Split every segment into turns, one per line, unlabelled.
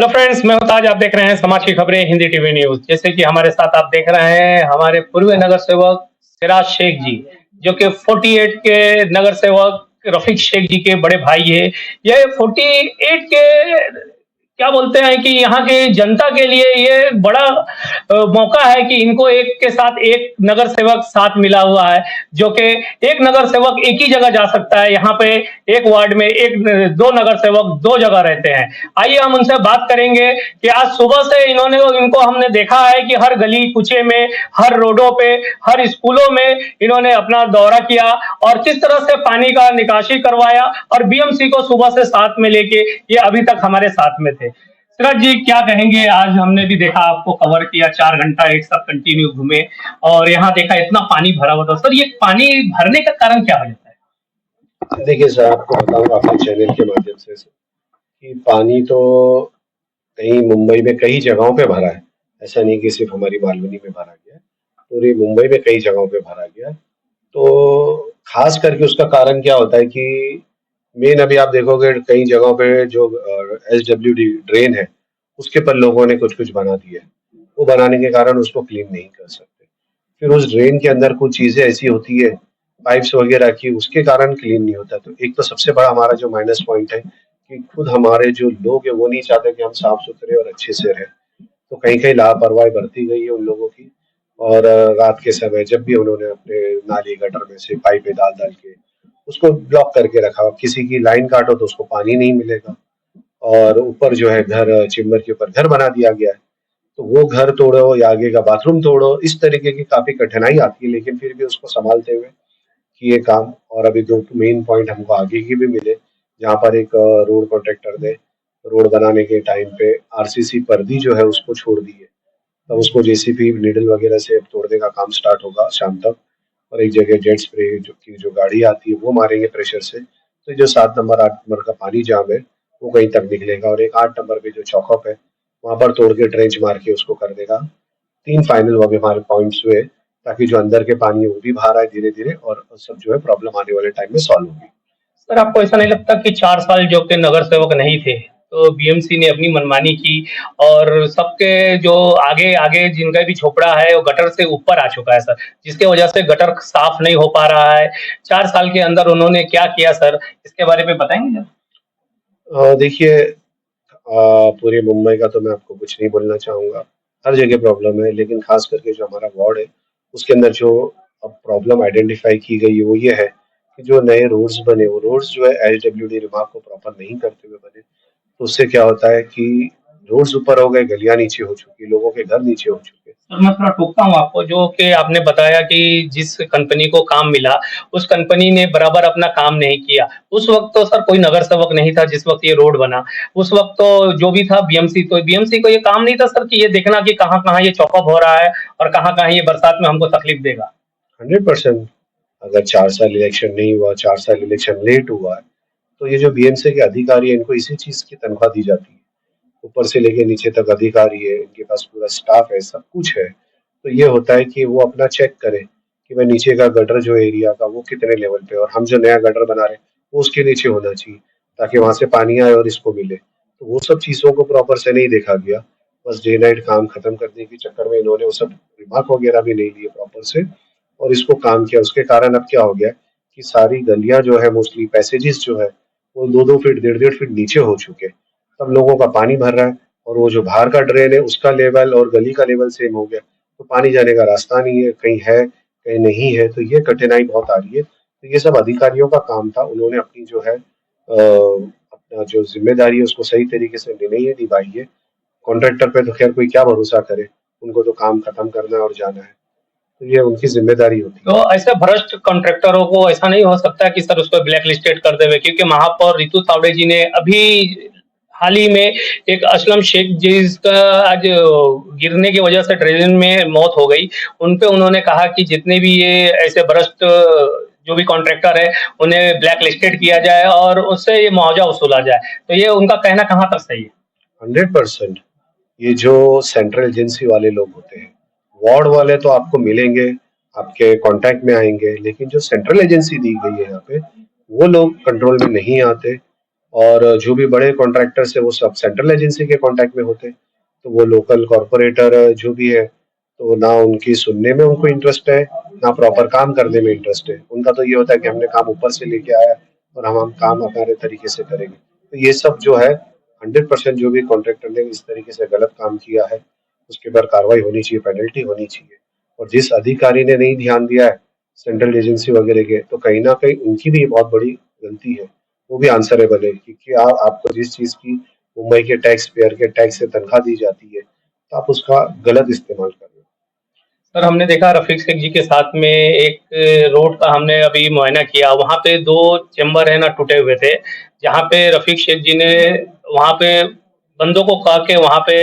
Hello friends, मैं हूं ताज। आप देख रहे हैं समाज की खबरें हिंदी टीवी न्यूज। जैसे कि हमारे साथ आप देख रहे हैं हमारे पूर्व नगर सेवक सिराज शेख जी, जो कि 48 के नगर सेवक रफीक शेख जी के बड़े भाई है। ये 48 के क्या बोलते हैं कि यहाँ की जनता के लिए ये बड़ा मौका है कि इनको एक के साथ एक नगर सेवक साथ मिला हुआ है, जो कि एक नगर सेवक एक ही जगह जा सकता है। यहाँ पे एक वार्ड में एक दो नगर सेवक दो जगह रहते हैं। आइए हम उनसे बात करेंगे कि आज सुबह से इनको हमने देखा है कि हर गली कुचे में, हर रोडों पे, हर स्कूलों में इन्होंने अपना दौरा किया और किस तरह से पानी का निकासी करवाया और बीएमसी को सुबह से साथ में लेके ये अभी तक हमारे साथ में थे। सिराज जी, क्या कहेंगे? आज हमने भी देखा, आपको कवर किया, 4 घंटा एक साथ कंटिन्यू घूमे और यहाँ देखा इतना पानी भरा हुआ था। सर, ये पानी भरने का कारण क्या हो जाता है?
देखिए सर, आपको बताऊँ अपने चैनल के माध्यम से कि पानी तो कहीं मुंबई में कई जगहों पे भरा है। ऐसा नहीं कि सिर्फ हमारी मालवनी में भरा गया है, पूरी मुंबई में कई जगहों पे भरा गया है। तो खास करके उसका कारण क्या होता है कि मेन अभी आप देखोगे कई जगहों पे जो एसडब्ल्यूडी ड्रेन है, उसके पर लोगों ने कुछ-कुछ बना दिया है। वो बनाने के कारण उसको क्लीन नहीं कर सकते। फिर उस ड्रेन के अंदर कुछ चीज़ें ऐसी होती है, पाइप्स वगैरह की, उसके कारण क्लीन नहीं होता। तो एक तो सबसे बड़ा हमारा जो माइनस पॉइंट है कि खुद हमारे जो लोग हैं वो नहीं चाहते कि हम साफ-सुथरे और अच्छे से रहें। तो कहीं-कहीं लापरवाही बरती गई है उन लोगों की और रात के समय जब भी उन्होंने अपने नाली गटर में से पाइपें डाल-डाल के उसको ब्लॉक करके रखा। अब किसी की लाइन काटो तो उसको पानी नहीं मिलेगा और ऊपर जो है घर चेम्बर के ऊपर घर बना दिया गया है। तो वो घर तोड़ो या आगे का बाथरूम तोड़ो, इस तरीके की काफ़ी कठिनाई आती है, लेकिन फिर भी उसको सँभालते हुए किए काम। और अभी 2 मेन पॉइंट हमको आगे के भी मिले, जहाँ पर एक रोड कॉन्ट्रैक्टर ने रोड बनाने के टाइम पे आरसीसी पर्दी जो है उसको छोड़ दी है। तब उसको जेसीबी नीडल वगैरह से अब तोड़ने का काम स्टार्ट होगा शाम तक और एक जगह जेट स्प्रे जो गाड़ी आती है वो मारेंगे प्रेशर से। तो जो 7 नंबर 8 नंबर का पानी जाम है, वो कहीं तक निकलेगा और एक 8 नंबर पे जो चौकअप है, वहाँ पर तोड़ के ट्रेंच मार के उसको कर देगा। 3 फाइनल वहाँ पे हमारे पॉइंट्स हुए, ताकि जो अंदर के पानी है वो भी बाहर आए धीरे-धीरे और सब जो है प्रॉब्लम आने वाले टाइम में सॉल्व होगी।
सर, आपको ऐसा नहीं लगता कि 4 साल जो के नगर सेवक नहीं थे, तो बीएमसी ने अपनी मनमानी की और सबके जो आगे आगे जिनका भी झोपड़ा है वो गटर से ऊपर आ चुका है सर, जिसके वजह से गटर साफ नहीं हो पा रहा है। 4 साल के अंदर उन्होंने क्या किया सर, इसके बारे में बताएंगे जरा?
देखिए, पूरे मुंबई का तो मैं आपको कुछ नहीं बोलना चाहूँगा। हर जगह प्रॉब्लम है, लेकिन ख़ास करके जो हमारा वार्ड है, उसके अंदर जो अब प्रॉब्लम आइडेंटिफ़ाई की गई है, वो ये है कि जो नए रोड्स बने, वो रोड्स जो है एसडब्ल्यूडी रिमार्क को प्रॉपर नहीं करते हुए बने। तो उससे क्या होता है कि रोड्स ऊपर हो गए, गलियाँ नीचे हो चुकी, लोगों के घर नीचे हो चुके।
सर, मैं थोड़ा टोकता हूँ आपको, जो कि आपने बताया कि जिस कंपनी को काम मिला, उस कंपनी ने बराबर अपना काम नहीं किया। उस वक़्त तो सर कोई नगर सेवक नहीं था जिस वक़्त ये रोड बना। उस वक़्त तो जो भी था बीएमसी, तो बीएमसी को ये काम नहीं था सर कि ये देखना कि कहाँ-कहाँ ये चॉकअप हो रहा है और कहाँ-कहाँ ये बरसात में हमको तकलीफ देगा।
100% अगर 4 साल इलेक्शन नहीं हुआ, 4 साल इलेक्शन लेट हुआ है, तो ये जो बीएमसी के अधिकारी हैं, इनको इसी चीज़ की तनख्वाह दी जाती है। ऊपर से लेके नीचे तक अधिकारी है, इनके पास पूरा स्टाफ है, सब कुछ है। तो ये होता है कि वो अपना चेक करें कि भाई नीचे का गटर जो एरिया का वो कितने लेवल पे है और हम जो नया गटर बना रहे हैं, वो उसके नीचे होना चाहिए, ताकि वहाँ से पानी आए और इसको मिले। तो वो सब चीज़ों को प्रॉपर से नहीं देखा गया। बस डे नाइट काम खत्म करने के चक्कर में इन्होंने वो सब रिमार्क वगैरह भी नहीं लिए प्रॉपर से और इसको काम किया। उसके कारण अब क्या हो गया कि सारी गलियाँ जो है मोस्टली पैसेजेस जो है, वो 2-2 फीट, डेढ़-डेढ़ फीट नीचे हो चुके हैं। सब लोगों का पानी भर रहा है और वो जो बाहर का ड्रेन है उसका लेवल और गली का लेवल सेम हो गया। तो पानी जाने का रास्ता नहीं है, कहीं नहीं है, तो ये कठिनाई बहुत आ रही है। तो ये सब अधिकारियों का काम था, उन्होंने अपनी जो है अपना जो ज़िम्मेदारी है उसको सही तरीके से नहीं है निभाई है। कॉन्ट्रैक्टर पे तो ख़ैर कोई क्या भरोसा करे, उनको तो काम खत्म करना है और जाना है। तो ये उनकी ज़िम्मेदारी होती है।
तो ऐसे भ्रष्ट कॉन्ट्रैक्टरों को ऐसा नहीं हो सकता कि सर उसको ब्लैक लिस्टेड कर देवे? क्योंकि महापौर रितु तावड़े जी ने अभी हाल ही में एक असलम शेख जिसका आज गिरने की वजह से ट्रेन में मौत हो गई, उन पे उन्होंने कहा कि जितने भी ये ऐसे भ्रष्ट जो भी कॉन्ट्रैक्टर है उन्हें ब्लैक लिस्टेड किया जाए और उससे ये मुआवजा वसूला जाए। तो ये उनका कहना कहाँ तक सही है?
100% ये जो सेंट्रल एजेंसी वाले लोग होते हैं, वार्ड वाले तो आपको मिलेंगे, आपके कांटेक्ट में आएँगे, लेकिन जो सेंट्रल एजेंसी दी गई है यहाँ पे, वो लोग कंट्रोल में नहीं आते। और जो भी बड़े कॉन्ट्रैक्टर्स है वो सब सेंट्रल एजेंसी के कांटेक्ट में होते हैं। तो वो लोकल कॉरपोरेटर जो भी है, तो ना उनकी सुनने में उनको इंटरेस्ट है, ना प्रॉपर काम करने में इंटरेस्ट है। उनका तो ये होता है कि हमने काम ऊपर से लेके आया और हम काम हमारे तरीके से करेंगे। तो ये सब जो है 100% जो भी कॉन्ट्रैक्टर ने इस तरीके से गलत काम किया है, उसके ऊपर कार्रवाई होनी चाहिए, पेनल्टी होनी चाहिए। और जिस अधिकारी ने नहीं ध्यान दिया है सेंट्रल एजेंसी वगैरह के, तो कहीं न कहीं उनकी भी बहुत बड़ी गलती है। वो भी आंसरेबल है, क्योंकि आपको जिस चीज़ की मुंबई के टैक्स पेयर के टैक्स से तनख्वाह दी जाती है, तो आप उसका गलत इस्तेमाल कर रहे हो।
सर हमने देखा रफीक शेख जी के साथ में एक रोड का हमने अभी मुआयना किया, वहाँ पे 2 चेंबर है ना टूटे हुए थे, जहाँ पे रफीक शेख जी ने वहाँ पे बंदों को कहा के वहाँ पे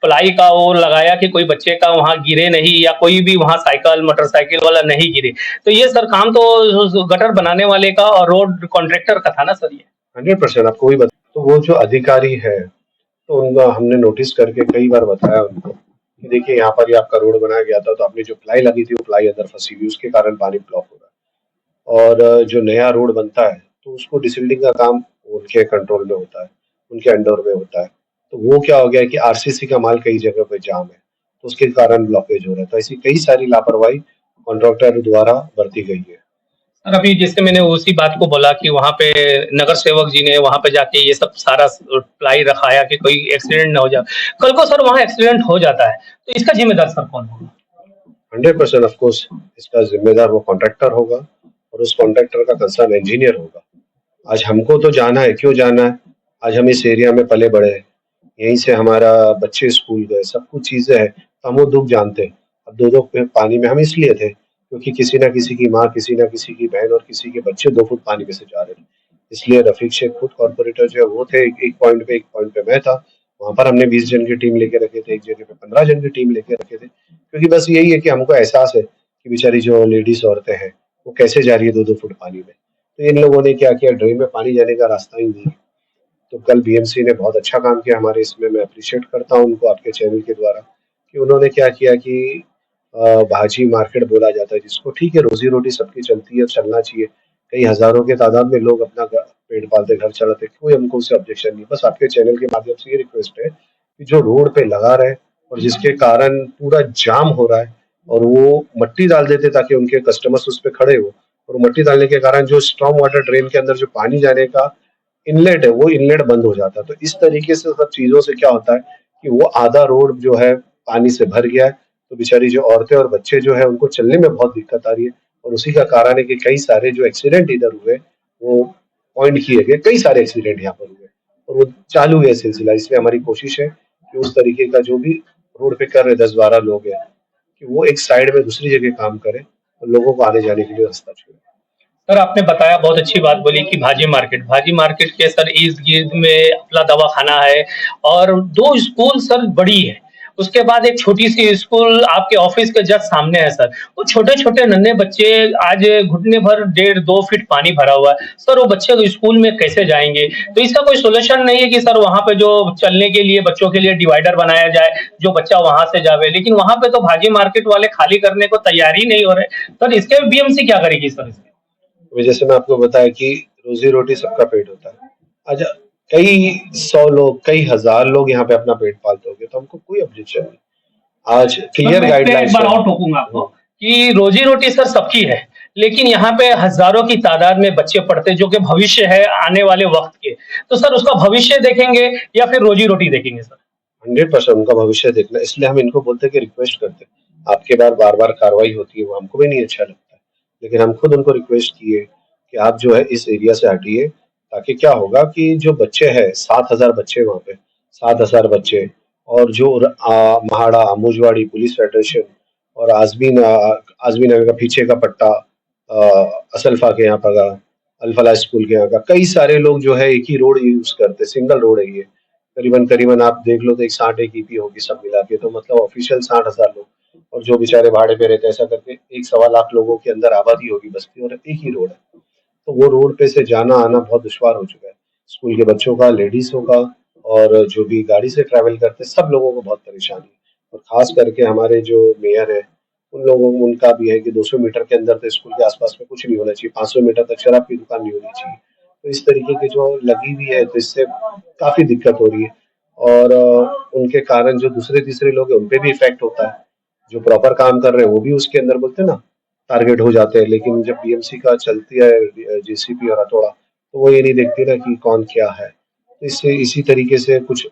प्लाई का वो लगाया कि कोई बच्चे का वहाँ गिरे नहीं या कोई भी वहाँ साइकिल मोटरसाइकिल वाला नहीं गिरे। तो ये सर काम तो गटर बनाने वाले का और रोड कॉन्ट्रैक्टर का था ना सर ये?
100% आपको वही बता, तो वो जो अधिकारी है, तो उनका हमने नोटिस करके कई बार बताया उनको कि देखिए यहाँ पर ये आपका रोड बनाया गया था, तो आपने जो प्लाई लगी थी वो प्लाई अंदर फंसी हुई, उसके कारण पानी ब्लॉक हो रहा है। और जो नया रोड बनता है तो उसको डिसिल्टिंग का काम उनके कंट्रोल में होता है, उनके अंडर में होता है। तो वो क्या हो गया कि आरसीसी का माल कई जगह पे जाम है, तो उसके कारण ब्लॉकेज हो रहा है। तो ऐसी कई सारी लापरवाही कॉन्ट्रैक्टर द्वारा बरती गई है।
सर अभी जैसे मैंने उसी बात को बोला कि वहाँ पे नगर सेवक जी ने वहाँ पे जाके ये सब सारा प्लाई रखाया कि कोई एक्सीडेंट ना हो जाए। कल को सर वहाँ एक्सीडेंट हो जाता है, तो इसका जिम्मेदार सर कौन होगा?
100% ऑफ कोर्स इसका जिम्मेदार वो कॉन्ट्रैक्टर होगा और उस कॉन्ट्रैक्टर का कंसर्न इंजीनियर होगा। आज हमको तो जाना है, क्यों जाना है? आज हम इस एरिया में पले बड़े हैं, यहीं से हमारा बच्चे स्कूल गए, सब कुछ चीज़ें हैं, तो हम वो दुःख जानते हैं। अब 2-2 फुट पानी में हम इसलिए थे, क्योंकि किसी न किसी की माँ, किसी न किसी की बहन और किसी के बच्चे 2 फुट पानी में से जा रहे थे। इसलिए रफ़ीक शेख खुद कॉर्पोरेटर जो है वो थे, एक एक पॉइंट पे मैं था। वहाँ पर हमने 20 जन की टीम लेके रखे थे, एक जगह पे 15 जन की टीम लेके रखे थे। क्योंकि बस यही है कि हमको एहसास है कि बेचारी जो लेडीज़ औरतें हैं, वो कैसे जा रही है 2-2 फुट पानी में। तो इन लोगों ने क्या किया, ड्रेन में पानी जाने का रास्ता ही नहीं है। तो कल बीएमसी ने बहुत अच्छा काम किया हमारे इसमें, मैं एप्रिशिएट करता हूँ उनको आपके चैनल के द्वारा, कि उन्होंने क्या किया कि भाजी मार्केट बोला जाता है जिसको, ठीक है, रोज़ी-रोटी सबकी चलती है, चलना चाहिए। कई हज़ारों के तादाद में लोग अपना पेट पालते, घर चलाते, कोई हमको उससे ऑब्जेक्शन नहीं। बस आपके चैनल के माध्यम से ये रिक्वेस्ट है कि जो रोड पे लगा रहे और जिसके कारण पूरा जाम हो रहा है, और वो मट्टी डाल देते ताकि उनके कस्टमर्स उस पे खड़े हो, और मट्टी डालने के कारण जो स्टॉर्म वाटर ड्रेन के अंदर जो पानी जाने का इनलेट है, वो इनलेट बंद हो जाता है। तो इस तरीके से सब चीज़ों से क्या होता है कि वो आधा रोड जो है पानी से भर गया है, तो बेचारी जो औरतें और बच्चे जो हैं उनको चलने में बहुत दिक्कत आ रही है, और उसी का कारण है कि कई सारे जो एक्सीडेंट इधर हुए, वो पॉइंट किए गए, कई सारे एक्सीडेंट यहाँ पर हुए और वो चालू है सिलसिला। इसलिए हमारी कोशिश है कि उस तरीके का जो भी रोड पे कर रहे 10-12 लोग हैं, कि वो एक साइड में दूसरी जगह काम करें और लोगों को आने-जाने के लिए रास्ता छोड़ें।
सर आपने बताया, बहुत अच्छी बात बोली कि भाजी मार्केट के सर इर्द-गिर्द में अपना दवाखाना है और 2 स्कूल सर बड़ी है। उसके बाद एक छोटी-सी स्कूल आपके ऑफिस के जस्ट सामने है सर। वो छोटे-छोटे नन्हे बच्चे आज घुटने भर 1.5-2 फीट पानी भरा हुआ है। सर वो बच्चे तो स्कूल में कैसे जाएँगे? तो इसका कोई सॉल्यूशन नहीं है कि सर वहाँ पे जो चलने के लिए बच्चों के लिए डिवाइडर बनाया जाए, जो बच्चा वहाँ से जावे। लेकिन वहाँ पे तो भाजी मार्केट वाले खाली करने को तैयार ही नहीं हो रहे। सर इसके बीएमसी क्या करेगी सर इसके?
अभी जैसे मैं आपको बताया कि रोजी-रोटी सबका पेट होता है। अच्छा, कई 100 लोग, कई हज़ार लोग यहाँ पे अपना पेट पालते होंगे, तो हमको कोई ऑब्जेक्शन नहीं। आज
सर
क्लियर
मैं इस पे एक
गाइडलाइंस
बार
है।
और टोकूँगा आपको कि रोज़ी-रोटी सर सबकी है, लेकिन यहाँ पे हज़ारों की तादाद में बच्चे पढ़ते हैं जो कि भविष्य है आने वाले वक़्त के। तो सर उसका भविष्य देखेंगे या फिर रोज़ी-रोटी देखेंगे सर?
100% उनका भविष्य देखना है, इसलिए हम इनको बोलते हैं कि रिक्वेस्ट करते हैं। आपके बार-बार कार्रवाई होती है, वो हमको भी नहीं अच्छा लगता है। लेकिन हम खुद उनको रिक्वेस्ट किए कि आप जो है इस एरिया से हटिए, ताकि क्या होगा कि जो बच्चे हैं, 7,000 बच्चे वहाँ पे, 7,000 बच्चे, और जो म्हाडा, मुजवाड़ी, पुलिस फेडरेशन और आज़मी नगर का पीछे का पट्टा, असल्फ़ा के यहाँ पर का, अल-फलाह स्कूल के यहाँ का, कई सारे लोग जो है एक ही रोड यूज़ करते हैं, सिंगल रोड है ये। करीबन-करीबन आप देख लो तो एक 60 एक ईपी होगी सब मिला के, तो मतलब ऑफिशियल 60,000 लोग, और जो बेचारे भाड़े पे रहते हैं, ऐसा करके 1 सवा लाख लोगों के अंदर आबादी होगी बस्ती, और एक ही रोड है। तो वो रोड पे से जाना-आना बहुत दुश्वार हो चुका है। स्कूल के बच्चों का, लेडीज़ों का, और जो भी गाड़ी से ट्रैवल करते हैं, सब लोगों को बहुत परेशानी है। और ख़ास करके हमारे जो मेयर हैं, उन लोगों को, उनका भी है कि 200 मीटर के अंदर तो स्कूल के आस-पास में कुछ नहीं होना चाहिए, 500 मीटर तक शराब की दुकान नहीं होनी चाहिए। तो इस तरीके की जो लगी हुई है, तो इससे काफ़ी दिक्कत हो रही है और उनके कारण जो दूसरे-तीसरे लोग हैं, उन पे भी इफ़ेक्ट होता है। जो प्रॉपर काम कर रहे हैं, वो भी उसके अंदर बोलते हैं ना, टारगेट हो जाते हैं। लेकिन जब बीएमसी का चलती है जेसीबी और हथौड़ा, तो वो ये नहीं देखती ना कि कौन क्या है। तो इससे इसी तरीके से कुछ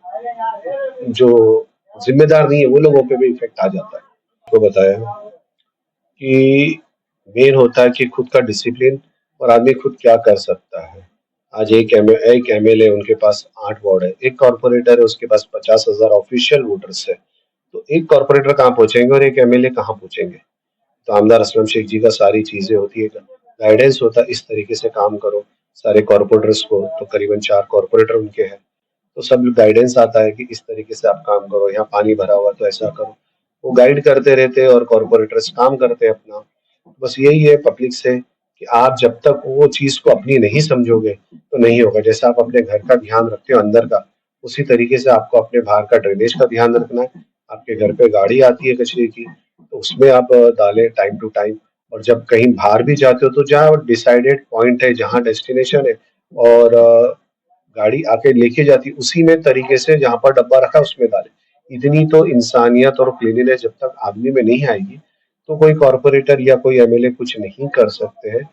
जो ज़िम्मेदार नहीं है, वो लोगों पे भी इफ़ेक्ट आ जाता है। आपको बताया कि मेन होता है कि खुद का डिसिप्लिन और आदमी खुद क्या कर सकता है। आज एक एमएलए उनके पास 8 वार्ड है, एक कॉर्पोरेटर है उसके पास 50,000 ऑफिशियल वोटर्स है। तो एक कॉर्पोरेटर कहाँ पहुँचेंगे और एक एमएलए कहाँ पहुँचेंगे? तो आमदार असलम शेख जी का सारी चीज़ें होती है, गाइडेंस होता है इस तरीके से काम करो, सारे कॉर्पोरेटर्स को तो करीबन 4 कॉर्पोरेटर उनके हैं। तो सब गाइडेंस आता है कि इस तरीके से आप काम करो, यहाँ पानी भरा हुआ तो ऐसा करो। वो गाइड करते रहते हैं और कॉर्पोरेटर्स काम करते हैं अपना। बस यही है पब्लिक से कि आप जब तक वो चीज़ को अपनी नहीं समझोगे, तो नहीं होगा। जैसे आप अपने घर का ध्यान रखते हो अंदर का, उसी तरीके से आपको अपने बाहर का ड्रेनेज का ध्यान रखना है। आपके घर पे गाड़ी आती है कचरे की, तो उसमें आप डालें टाइम टू टाइम और जब कहीं बाहर भी जाते हो, तो जहाँ डिसाइडेड पॉइंट है, जहाँ डेस्टिनेशन है और गाड़ी आके लेके जाती है, उसी में तरीके से जहाँ पर डब्बा रखा है उसमें डालें। इतनी तो इंसानियत और क्लीनलीनेस जब तक आदमी में नहीं आएगी, तो कोई कॉर्पोरेटर या कोई एमएलए कुछ नहीं कर सकते हैं।